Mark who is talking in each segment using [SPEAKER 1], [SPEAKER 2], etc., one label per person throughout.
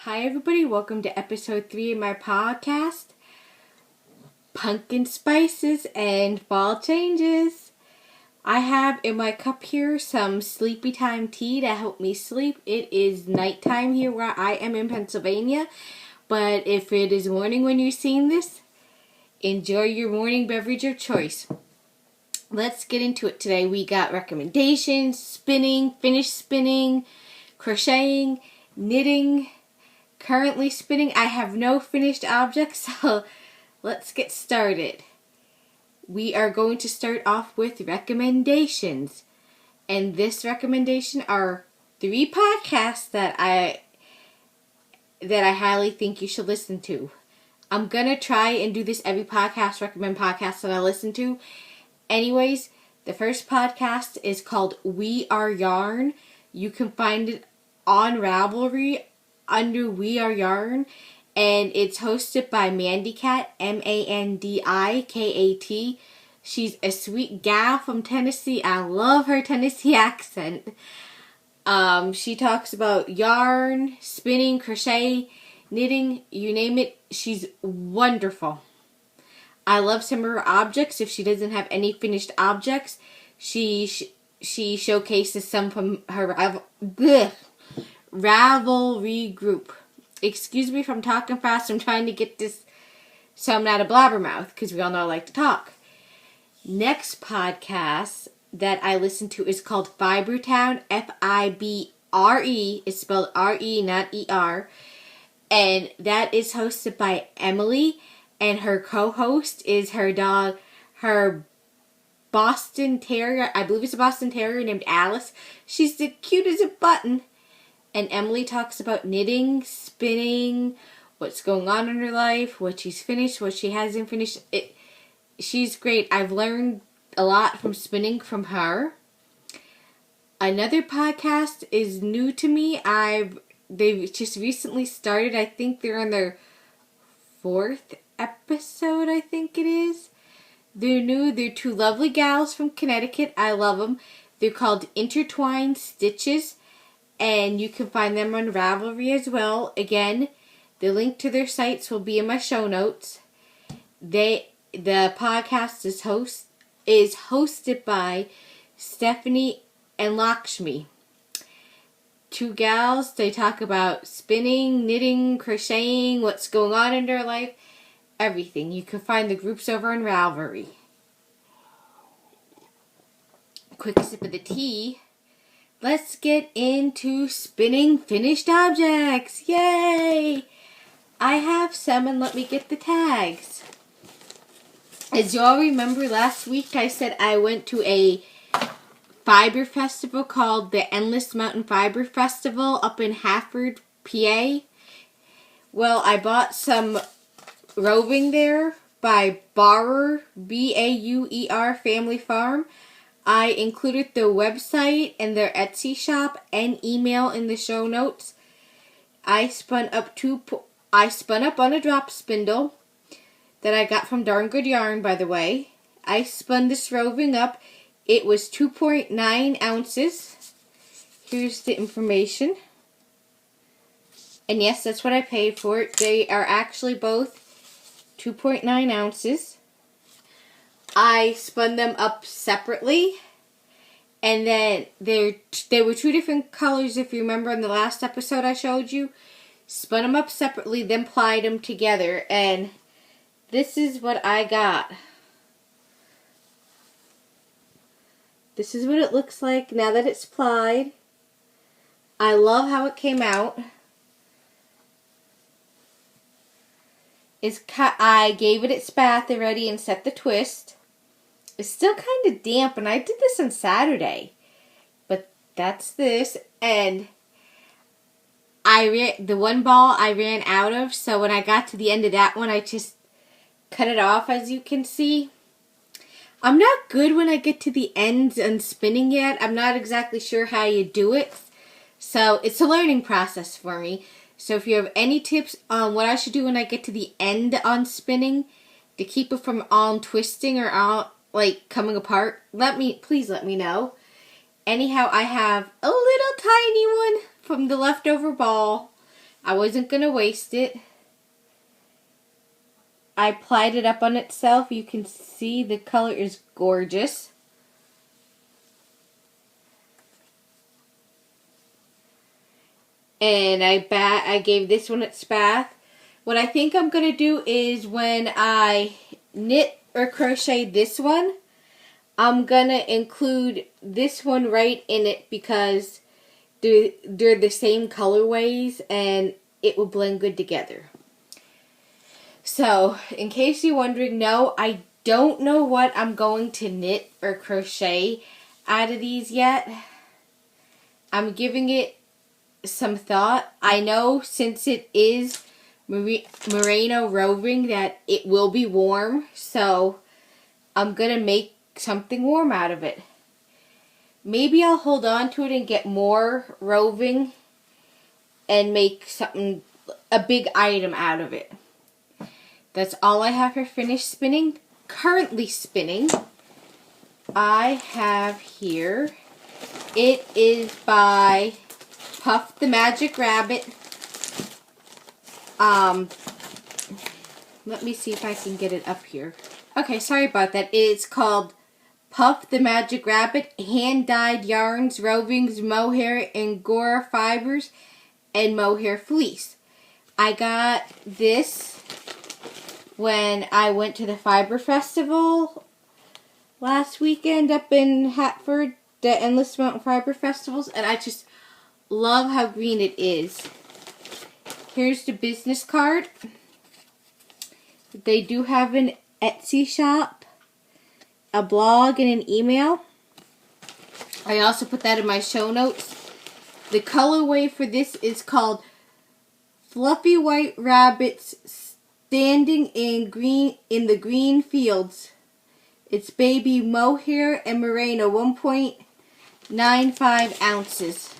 [SPEAKER 1] Hi everybody, welcome to episode 3 of my podcast, Pumpkin Spices and Fall Changes. I have in my cup here some sleepy time tea to help me sleep. It is nighttime here where I am in Pennsylvania, but if it is morning when you're seeing this, enjoy your morning beverage of choice. Let's get into it today. We got recommendations, spinning, finished spinning, crocheting, knitting, currently spinning. I have no finished objects, so let's get started. We are going to start off with recommendations. And this recommendation are 3 podcasts that I highly think you should listen to. I'm going to try and do this every podcast, recommend podcasts that I listen to. Anyways, the first podcast is called We Are Yarn. You can find it on Ravelry under We Are Yarn, and it's hosted by Mandy Cat, Mandikat. She's a sweet gal from Tennessee. I love her Tennessee accent. She talks about yarn, spinning, crochet, knitting, you name it. She's wonderful. I love some of her objects. If she doesn't have any finished objects, she showcases some from her Ravelry group. Excuse me if I'm talking fast. I'm trying to get this so I'm not a blabbermouth, because we all know I like to talk. Next podcast that I listen to is called Fibretown. Fibre. It's spelled R-E, not E-R. And that is hosted by Emily. And her co-host is her dog, her Boston Terrier. I believe it's a Boston Terrier named Alice. She's the cute as a button. And Emily talks about knitting, spinning, what's going on in her life, what she's finished, what she hasn't finished. She's great. I've learned a lot from spinning from her. Another podcast is new to me. They've just recently started. I think they're on their 4th episode, I think it is. They're new. They're 2 lovely gals from Connecticut. I love them. They're called Intertwined Stitches, and you can find them on Ravelry as well. Again, the link to their sites will be in my show notes. The podcast is hosted by Stephanie and Lakshmi. 2 gals. They talk about spinning, knitting, crocheting, what's going on in their life, everything. You can find the groups over on Ravelry. Quick sip of the tea. Let's get into spinning finished objects. Yay! I have some, and let me get the tags. As you all remember, last week I said I went to a fiber festival called the Endless Mountain Fiber Festival up in Hafford, PA. Well, I bought some roving there by Bauer, Bauer Family Farm. I included the website and their Etsy shop and email in the show notes. I spun up on a drop spindle that I got from Darn Good Yarn, by the way. I spun this roving up. It was 2.9 ounces. Here's the information. And yes, that's what I paid for it. They are actually both 2.9 ounces. I spun them up separately. And then there were 2 different colors, if you remember in the last episode I showed you. Spun them up separately, then plied them together. And this is what I got. This is what it looks like now that it's plied. I love how it came out. I gave it its bath already and set the twist. It's still kind of damp, and I did this on Saturday. But that's this. And the one ball I ran out of, so when I got to the end of that one, I just cut it off, as you can see. I'm not good when I get to the ends and spinning yet. I'm not exactly sure how you do it. So it's a learning process for me. So if you have any tips on what I should do when I get to the end on spinning to keep it from all twisting or all coming apart, please let me know. Anyhow, I have a little tiny one from the leftover ball I wasn't going to waste it. I applied it up on itself. You can see the color is gorgeous. And I gave this one its bath. What I think I'm going to do is when I knit or crochet this one, I'm going to include this one right in it because they're the same colorways and it will blend good together. So, in case you're wondering, no, I don't know what I'm going to knit or crochet out of these yet. I'm giving it some thought. I know since it is merino roving that it will be warm, so I'm going to make something warm out of it. Maybe I'll hold on to it and get more roving and make something, a big item out of it. That's all I have for finished spinning. Currently spinning, I have here, it is by Puff the Magic Rabbit. Let me see if I can get it up here. Okay, sorry about that. It's called Puff the Magic Rabbit, hand-dyed yarns, rovings, mohair, Angora fibers, and mohair fleece. I got this when I went to the Fiber Festival last weekend up in Hatford, the Endless Mountain Fiber Festivals, and I just love how green it is. Here's the business card. They do have an Etsy shop, a blog, and an email. I also put that in my show notes. The colorway for this is called Fluffy White Rabbits Standing in the Green Fields. It's baby mohair and merino, 1.95 ounces.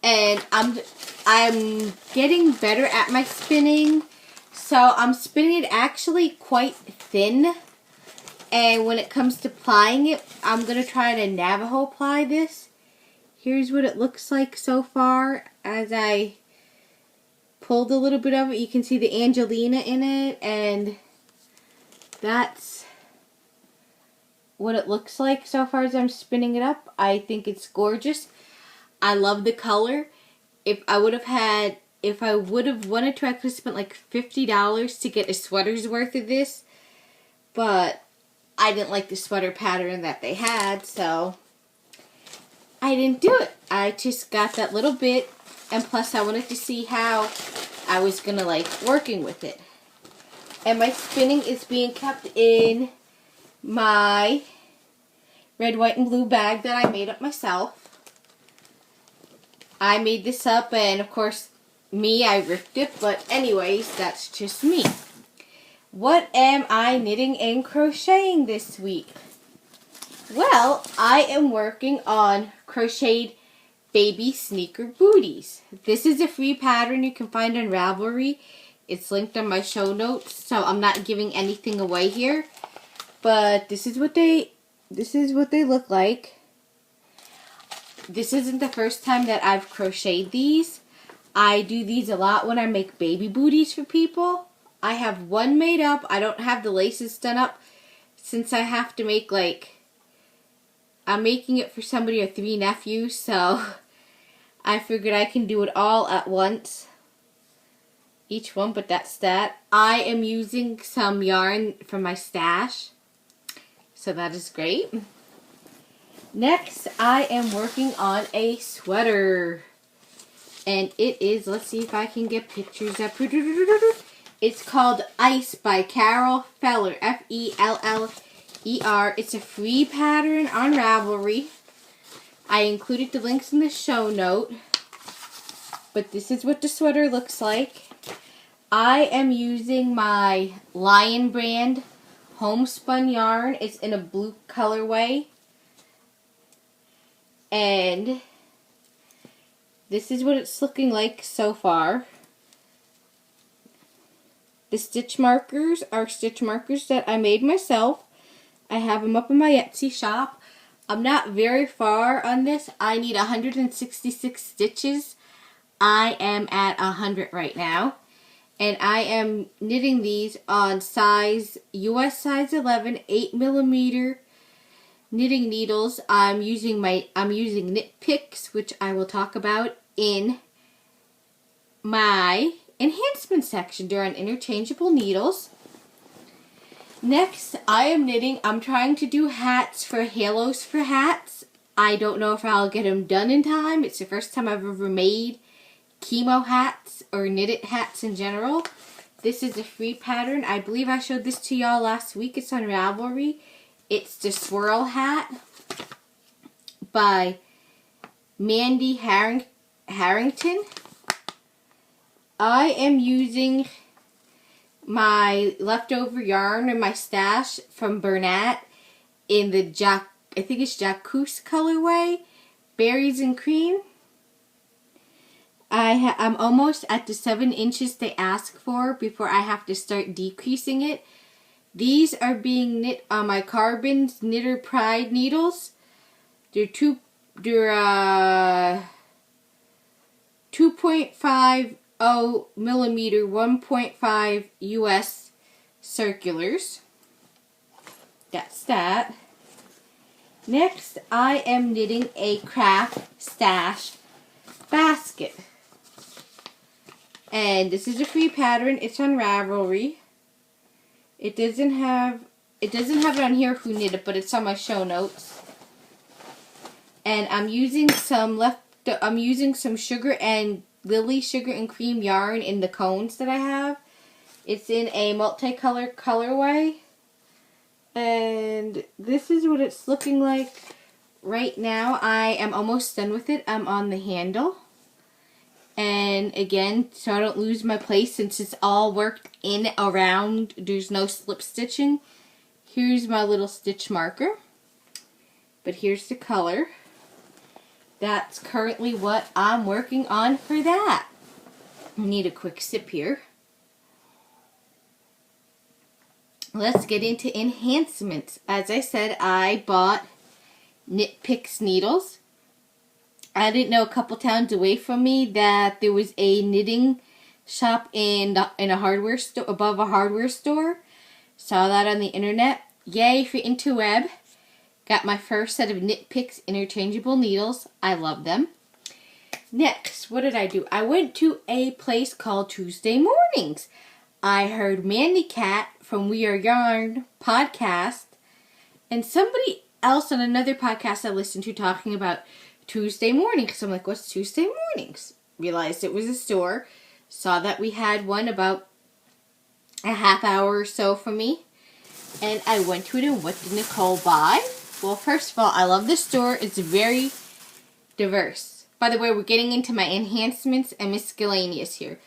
[SPEAKER 1] And I'm getting better at my spinning. So I'm spinning it actually quite thin. And when it comes to plying it, I'm going to try to Navajo ply this. Here's what it looks like so far as I pulled a little bit of it. You can see the Angelina in it, and that's what it looks like so far as I'm spinning it up. I think it's gorgeous. I love the color. If I would have wanted to, I could have spent like $50 to get a sweater's worth of this, but I didn't like the sweater pattern that they had, so I didn't do it. I just got that little bit, and plus I wanted to see how I was going to like working with it. And my spinning is being kept in my red, white, and blue bag that I made up myself. I made this up, and of course, I ripped it, but anyways, that's just me. What am I knitting and crocheting this week? Well, I am working on crocheted baby sneaker booties. This is a free pattern you can find on Ravelry. It's linked on my show notes, so I'm not giving anything away here. But this is what they look like. This isn't the first time that I've crocheted these. I do these a lot when I make baby booties for people. I have one made up. I don't have the laces done up since I have to make I'm making it for somebody or 3 nephews, so I figured I can do it all at once. Each one, but that's that. I am using some yarn from my stash, so that is great. Next, I am working on a sweater. And it is, let's see if I can get pictures up. It's called Ice by Carol Feller, Feller. It's a free pattern on Ravelry. I included the links in the show note. But this is what the sweater looks like. I am using my Lion brand homespun yarn. It's in a blue colorway. And this is what it's looking like so far. The stitch markers are stitch markers that I made myself. I have them up in my Etsy shop. I'm not very far on this. I need 166 stitches. I am at 100 right now. And I am knitting these on US size 11, 8mm knitting needles. I'm using Knit Picks, which I will talk about in my enhancement section during interchangeable needles. Next, I'm trying to do hats for halos for hats. I don't know if I'll get them done in time. It's the first time I've ever made chemo hats or knitted hats in general. This is a free pattern. I believe I showed this to y'all last week. It's on Ravelry. It's the Swirl Hat by Mandy Harrington. I am using my leftover yarn in my stash from Bernat in the I think it's Jacquemus colorway, berries and cream. I'm almost at the 7 inches they ask for before I have to start decreasing it. These are being knit on my Carbons Knitter Pride needles. They're 2.50 millimeter 1.5 US circulars. That's that. Next, I am knitting a craft stash basket. And this is a free pattern. It's on Ravelry. It doesn't have it on here who knit it, but it's on my show notes. And I'm using some sugar and Lily sugar and cream yarn in the cones that I have. It's in a multicolor colorway. And this is what it's looking like right now. I am almost done with it. I'm on the handle. And again, so I don't lose my place since it's all worked in around, there's no slip stitching. Here's my little stitch marker. But here's the color. That's currently what I'm working on for that. I need a quick sip here. Let's get into enhancements. As I said, I bought Knit Picks needles. I didn't know a couple towns away from me that there was a knitting shop in a hardware store, above a hardware store. Saw that on the internet. Yay for interweb. Got my first set of Knit Picks interchangeable needles. I love them. Next, what did I do? I went to a place called Tuesday Mornings. I heard Mandy Cat from We Are Yarn podcast and somebody else on another podcast I listened to talking about Tuesday Mornings. I'm like, what's Tuesday Mornings? Realized it was a store. Saw that we had one about a half hour or so from me. And I went to it, and what did Nicole buy? Well, first of all, I love this store. It's very diverse. By the way, we're getting into my enhancements and miscellaneous here.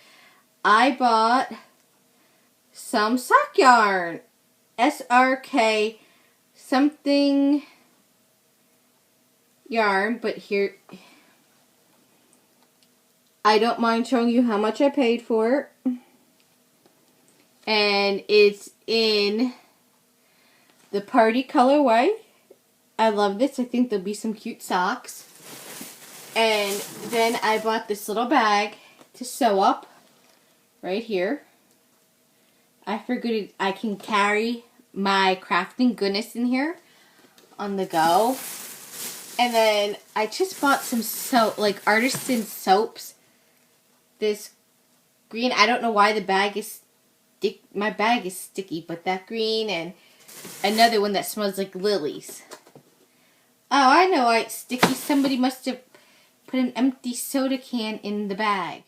[SPEAKER 1] I bought some sock yarn. SRK something yarn, but here I don't mind showing you how much I paid for it. And it's in the party colorway. I love this. I think there'll be some cute socks. And then I bought this little bag to sew up right here. I figured I can carry my crafting goodness in here on the go. And then I just bought some soap, like artisan soaps. This green, I don't know why the bag is my bag is sticky, but that green and another one that smells like lilies. Oh, I know why it's sticky. Somebody must have put an empty soda can in the bag.